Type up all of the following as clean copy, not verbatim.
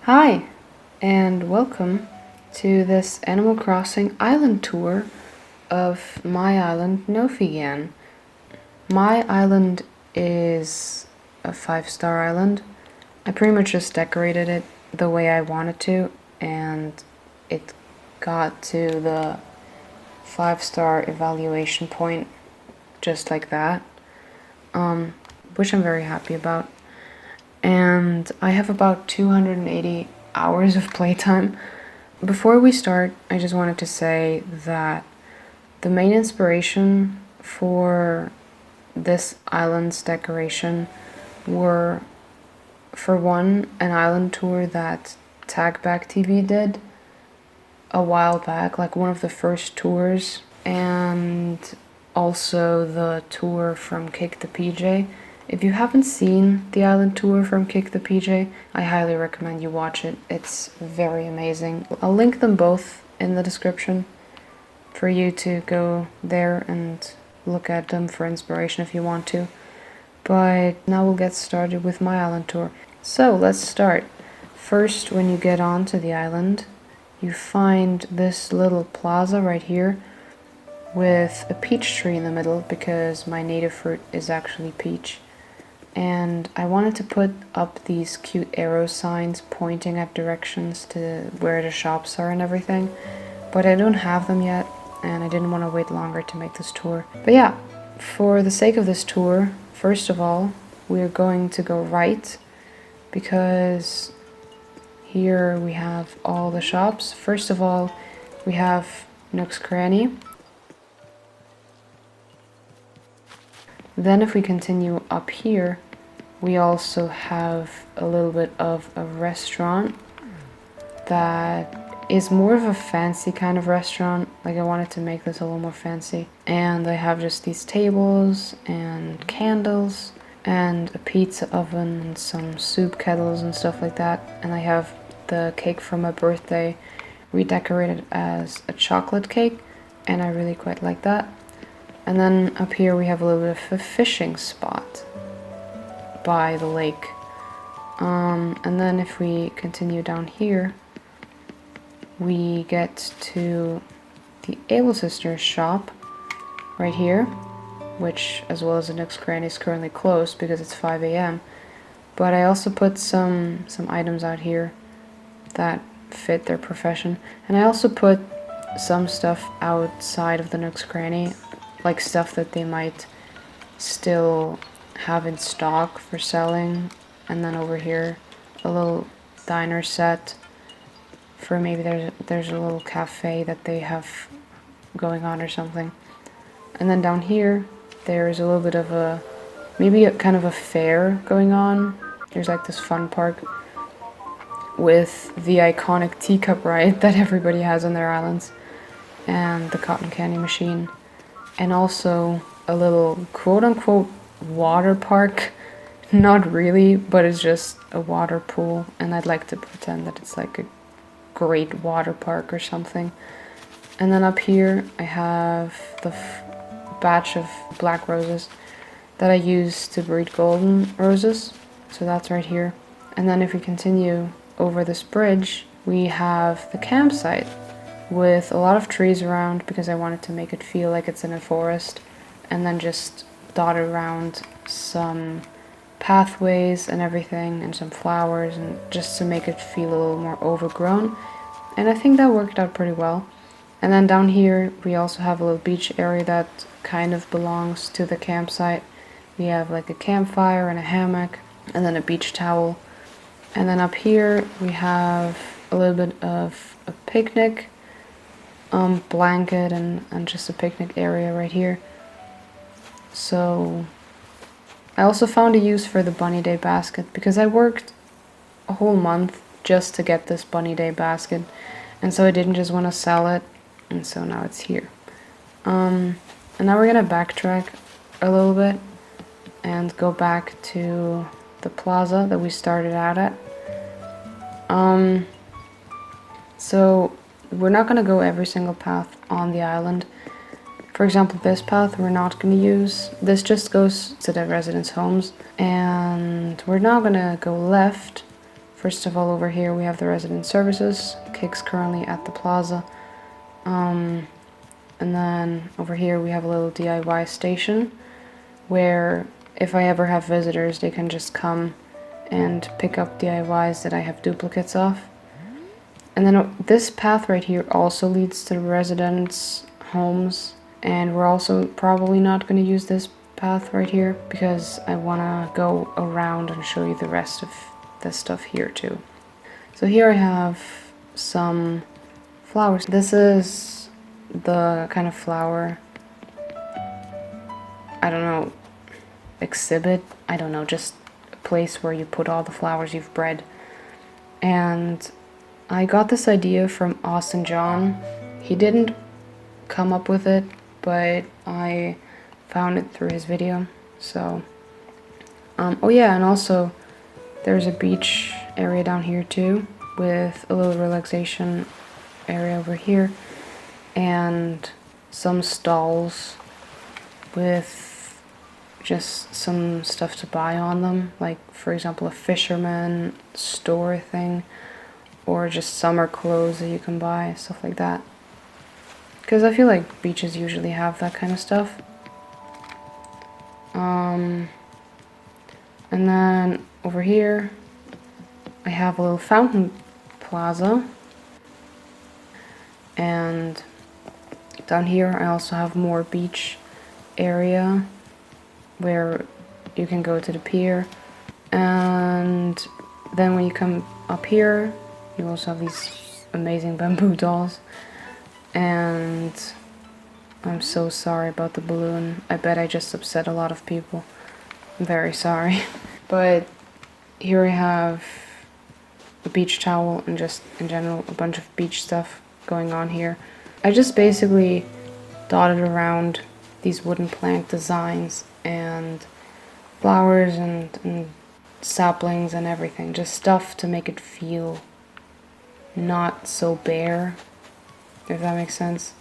Hi, and welcome to this Animal Crossing island tour of my island, Nofigan. My island is a 5-star island. I pretty much just decorated it the way I wanted to, and it got to the 5-star evaluation point just like that, which I'm very happy about. And I have about 280 hours of playtime. Before we start, I just wanted to say that the main inspiration for this island's decoration were, for one, an island tour that Tagback TV did a while back, like one of the first tours, and also the tour from Kick the PJ. If you haven't seen the island tour from Kick the PJ, I highly recommend you watch it. It's very amazing. I'll link them both in the description for you to go there and look at them for inspiration if you want to. But now we'll get started with my island tour. So let's start. First, when you get onto the island, you find this little plaza right here with a peach tree in the middle because my native fruit is actually peach. And I wanted to put up these cute arrow signs pointing at directions to where the shops are and everything, but I don't have them yet, and I didn't want to wait longer to make this tour. But yeah, for the sake of this tour, first of all, we're going to go right, because here we have all the shops. First of all, we have Nook's Cranny. Then if we continue up here, we also have a little bit of a restaurant that is more of a fancy kind of restaurant. Like, I wanted to make this a little more fancy. And I have just these tables and candles and a pizza oven and some soup kettles and stuff like that. And I have the cake for my birthday redecorated as a chocolate cake, and I really quite like that. And then up here we have a little bit of a fishing spot by the lake. And then if we continue down here, we get to the Able Sisters shop right here, which, as well as the Nook's Cranny, is currently closed because it's 5 a.m. But I also put some items out here that fit their profession. And I also put some stuff outside of the Nook's Cranny, like stuff that they might still have in stock for selling. And then over here, a little diner set for maybe there's a little cafe that they have going on or something. And then down here, there's a little bit of maybe a kind of a fair going on. There's like this fun park with the iconic teacup ride that everybody has on their islands, and the cotton candy machine, and also a little quote-unquote water park. Not really, but it's just a water pool, and I'd like to pretend that it's like a great water park or something. And then up here I have the batch of black roses that I use to breed golden roses, so that's right here. And then if we continue over this bridge, we have the campsite with a lot of trees around because I wanted to make it feel like it's in a forest, and then just dotted around some pathways and everything, and some flowers, and just to make it feel a little more overgrown. And I think that worked out pretty well. And then down here we also have a little beach area that kind of belongs to the campsite. We have like a campfire and a hammock, and then a beach towel. And then up here we have a little bit of a picnic blanket and just a picnic area right here. So I also found a use for the Bunny Day basket because I worked a whole month just to get this Bunny Day basket, and so I didn't just want to sell it, and so now it's here. And now we're gonna backtrack a little bit and go back to the plaza that we started out at. So we're not gonna go every single path on the island. For example, this path we're not gonna use. This just goes to the residents' homes, and we're now gonna go left First of all, over here we have the resident services. Kik's currently at the plaza. And then over here we have a little DIY station where if I ever have visitors, they can just come and pick up DIYs that I have duplicates of. And then this path right here also leads to the residents' homes, and we're also probably not going to use this path right here because I want to go around and show you the rest of this stuff here too. So here I have some flowers. This is the kind of flower, I don't know, exhibit, I don't know, just a place where you put all the flowers you've bred. And I got this idea from Austin John. He didn't come up with it, but I found it through his video. So oh yeah, and also there's a beach area down here too with a little relaxation area over here and some stalls with just some stuff to buy on them, like for example a fisherman store thing or just summer clothes that you can buy, stuff like that, because I feel like beaches usually have that kind of stuff. And then over here I have a little fountain plaza, and down here I also have more beach area where you can go to the pier. And then when you come up here you also have these amazing bamboo dolls. And I'm so sorry about the balloon. I bet I just upset a lot of people. I'm very sorry. But here I have a beach towel and just in general a bunch of beach stuff going on here. I just basically dotted around these wooden plank designs and flowers and saplings and everything. Just stuff to make it feel not so bare, if that makes sense.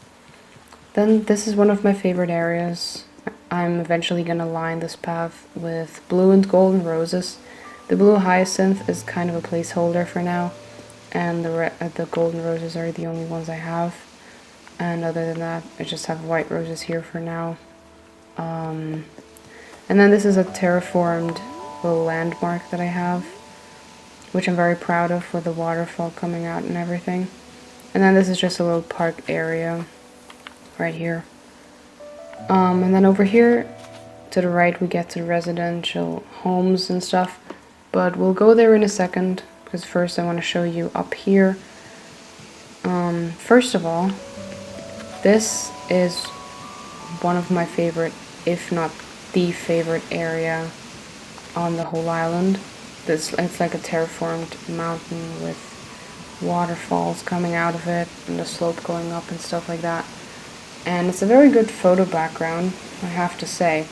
Then this is one of my favorite areas. I'm eventually gonna line this path with blue and golden roses. The blue hyacinth is kind of a placeholder for now, and the golden roses are the only ones I have. And other than that, I just have white roses here for now. And then this is a terraformed little landmark that I have, which I'm very proud of, with the waterfall coming out and everything. And then this is just a little park area right here. And then over here to the right we get to residential homes and stuff, but we'll go there in a second because first I want to show you up here. First of all, this is one of my favorite, if not the favorite area on the whole island. It's like a terraformed mountain with waterfalls coming out of it and the slope going up and stuff like that. And it's a very good photo background, I have to say.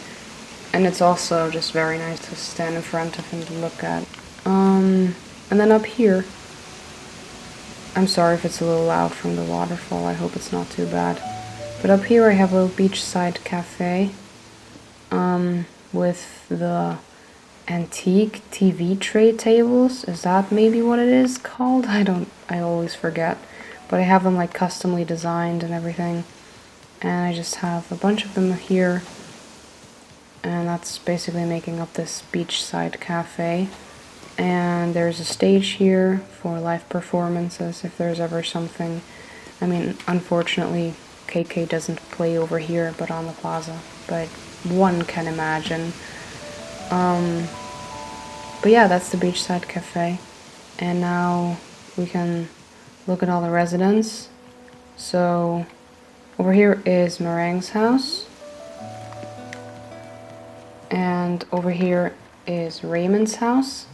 And it's also just very nice to stand in front of and look at. And then up here, I'm sorry if it's a little loud from the waterfall, I hope it's not too bad. But up here I have a little beachside cafe with the antique TV tray tables. Is that maybe what it is called? I always forget. But I have them like customly designed and everything. And I just have a bunch of them here. And that's basically making up this beachside cafe. And there's a stage here for live performances if there's ever something. I mean, unfortunately, KK doesn't play over here, but on the plaza. But one can imagine. But yeah, that's the beachside cafe. And now we can look at all the residents. So over here is Meringue's house. And over here is Raymond's house.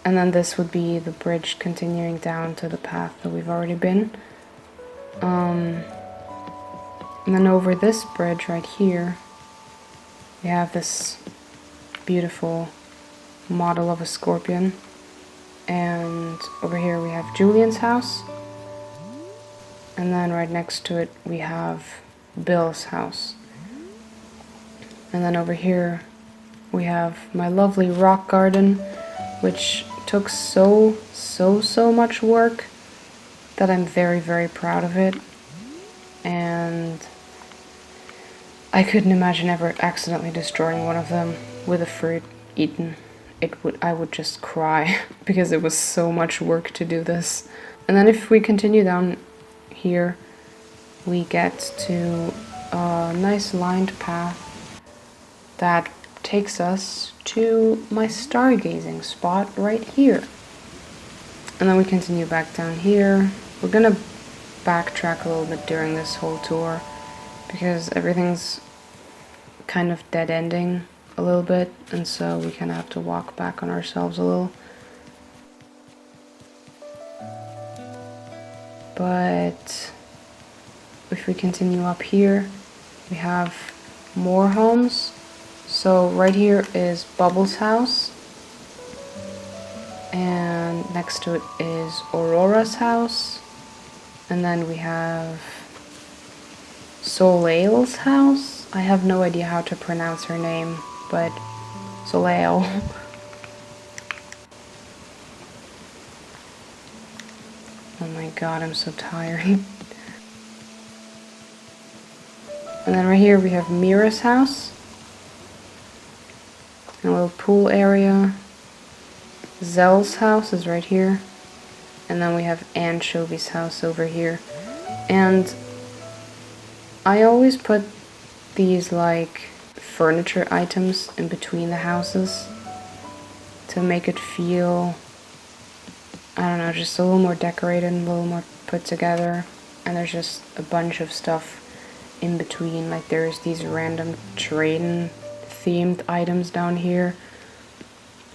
And then this would be the bridge continuing down to the path that we've already been. And then over this bridge right here, we have this beautiful model of a scorpion. And over here we have Julian's house. And then right next to it we have Bill's house. And then over here we have my lovely rock garden, which took so much work that I'm very, very proud of it. And I couldn't imagine ever accidentally destroying one of them with a fruit eaten. I would just cry because it was so much work to do this. And then if we continue down here, we get to a nice lined path that takes us to my stargazing spot right here. And then we continue back down here. We're gonna backtrack a little bit during this whole tour because everything's kind of dead ending a little bit, and so we kind of have to walk back on ourselves a little. But if we continue up here, we have more homes. So right here is Bubbles' house, and next to it is Aurora's house, and then we have Soleil's house. I have no idea how to pronounce her name, but Soleil. Oh my god, I'm so tired. And then right here we have Mira's house. A little pool area. Zell's house is right here. And then we have Anchovy's house over here. And I always put these like furniture items in between the houses to make it feel, I don't know, just a little more decorated and a little more put together. And there's just a bunch of stuff in between, like there's these random train themed items down here,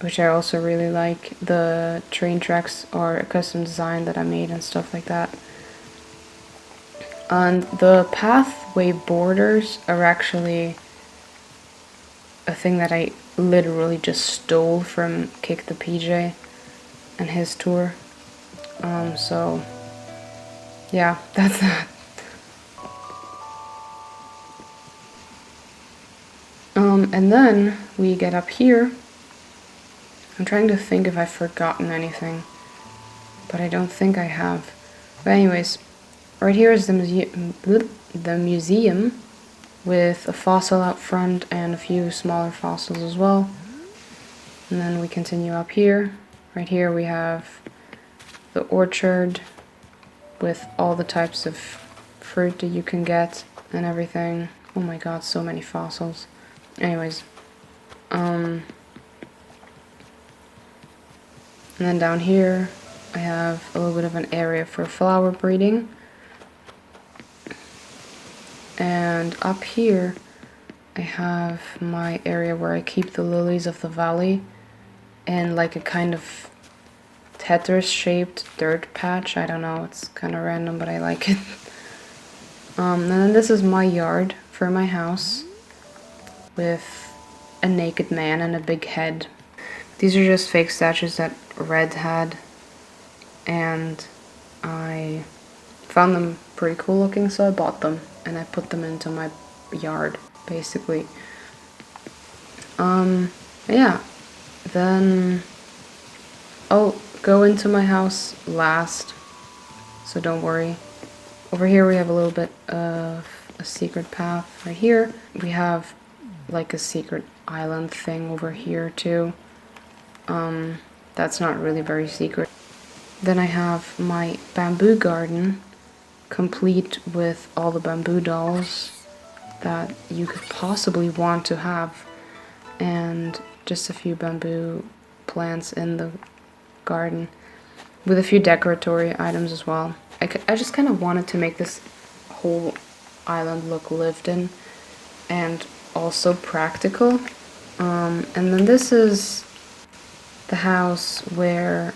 which I also really like. The train tracks are a custom design that I made and stuff like that. And the pathway borders are actually a thing that I literally just stole from Kick the PJ and his tour. So yeah, that's that. And then we get up here. I'm trying to think if I've forgotten anything, but I don't think I have. But anyways, right here is the museum with a fossil out front and a few smaller fossils as well. And then we continue up here. Right here we have the orchard with all the types of fruit that you can get and everything. Oh my god, so many fossils. Anyways, and then down here I have a little bit of an area for flower breeding. And up here I have my area where I keep the lilies of the valley in like a kind of Tetris shaped dirt patch. I don't know, it's kind of random, but I like it. And then this is my yard for my house with a naked man and a big head. These are just fake statues that Red had, and I found them pretty cool looking, so I bought them and I put them into my yard, basically. Yeah, then I'll go into my house last, so don't worry. Over here we have a little bit of a secret path. Right here we have like a secret island thing over here too. That's not really very secret. Then I have my bamboo garden, complete with all the bamboo dolls that you could possibly want to have, and just a few bamboo plants in the garden with a few decoratory items as well. I just kind of wanted to make this whole island look lived in and also practical. And then this is the house where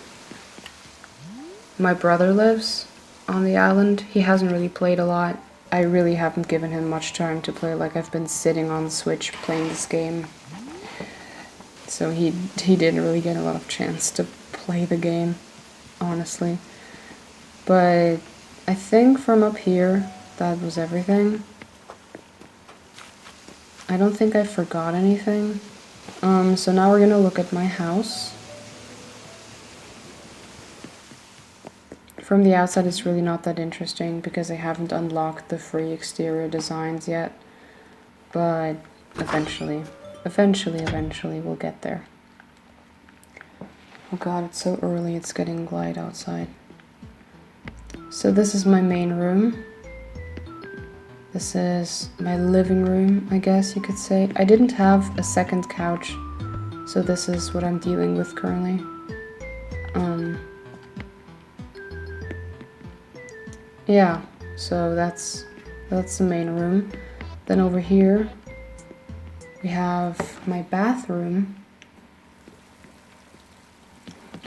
my brother lives on the island. He hasn't really played a lot. I really haven't given him much time to play. Like, I've been sitting on the Switch playing this game, so he didn't really get a lot of chance to play the game, honestly. But I think from up here that was everything. I don't think I forgot anything. So now we're gonna look at my house. From the outside it's really not that interesting because I haven't unlocked the free exterior designs yet, but eventually we'll get there. Oh god, it's so early, it's getting light outside. So this is my main room. This is my living room, I guess you could say. I didn't have a second couch, so this is what I'm dealing with currently. Yeah, so that's the main room. Then over here we have my bathroom,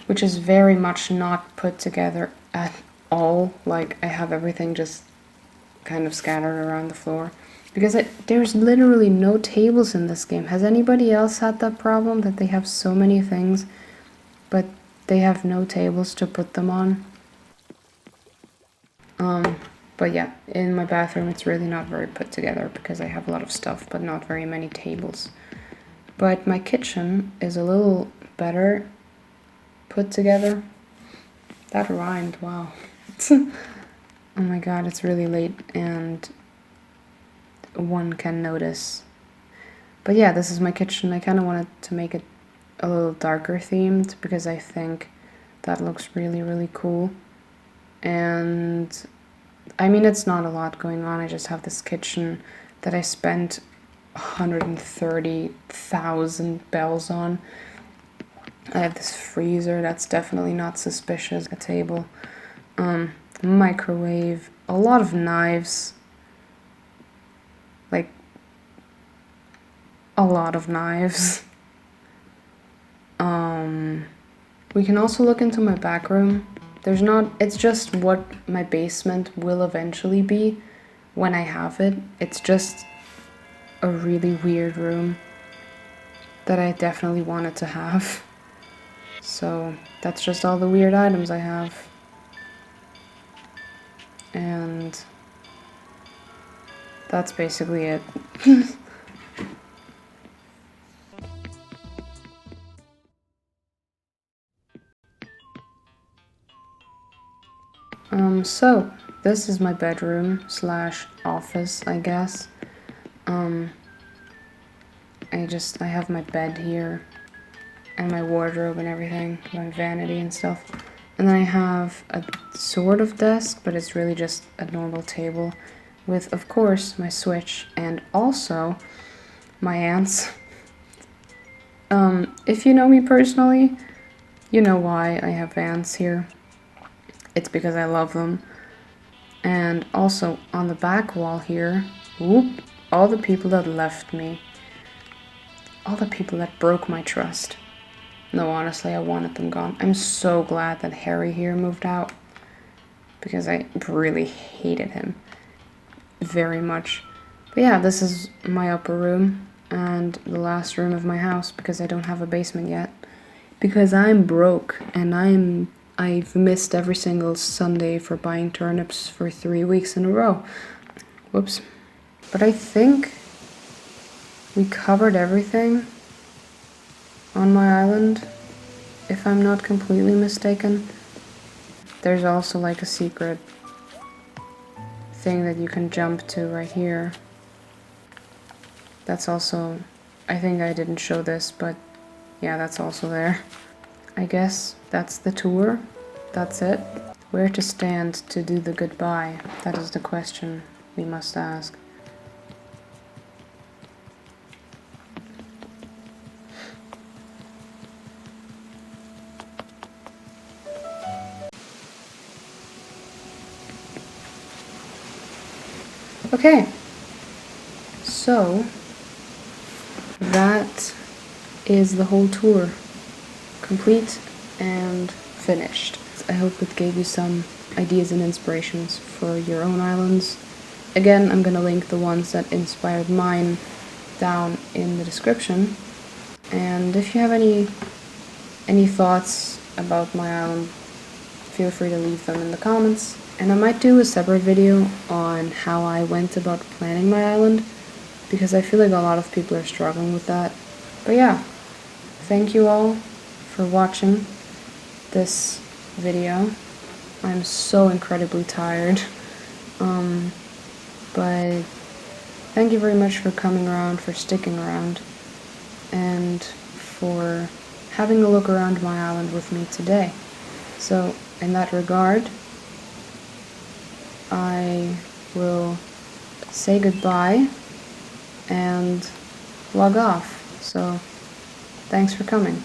which is very much not put together at all. Like, I have everything just kind of scattered around the floor because there's literally no tables in this game. Has anybody else had that problem, that they have so many things but they have no tables to put them on? But yeah, in my bathroom it's really not very put together because I have a lot of stuff but not very many tables. But my kitchen is a little better put together. That rhymed, wow. Oh my god, it's really late and one can notice. But yeah, this is my kitchen. I kind of wanted to make it a little darker themed because I think that looks really, really cool. And I mean, it's not a lot going on. I just have this kitchen that I spent 130,000 bells on. I have this freezer that's definitely not suspicious. A table, microwave, a lot of knives, like a lot of knives. We can also look into my back room. It's just what my basement will eventually be when I have it. It's just a really weird room that I definitely wanted to have. So that's just all the weird items I have. And that's basically it. So this is my bedroom slash office, I guess. I have my bed here and my wardrobe and everything, my vanity and stuff. And then I have a sort of desk, but it's really just a normal table with, of course, my Switch and also my ants. If you know me personally, you know why I have ants here. It's because I love them. And also on the back wall here, whoop, all the people that left me. All the people that broke my trust. No, honestly, I wanted them gone. I'm so glad that Harry here moved out because I really hated him very much. But yeah, this is my upper room and the last room of my house because I don't have a basement yet. Because I'm broke and I've missed every single Sunday for buying turnips for 3 weeks in a row. Whoops. But I think we covered everything on my island, if I'm not completely mistaken. There's also like a secret thing that you can jump to right here. That's also, I think I didn't show this, but yeah, that's also there. I guess that's the tour. That's it. Where to stand to do the goodbye? That is the question we must ask. Okay, so that is the whole tour, complete and finished. I hope it gave you some ideas and inspirations for your own islands. Again, I'm gonna link the ones that inspired mine down in the description. And if you have any thoughts about my island, feel free to leave them in the comments. And I might do a separate video on how I went about planning my island, because I feel like a lot of people are struggling with that. But yeah, thank you all for watching this video, I'm so incredibly tired. But thank you very much for coming around, for sticking around, and for having a look around my island with me today. So, in that regard, I will say goodbye and log off. So, thanks for coming.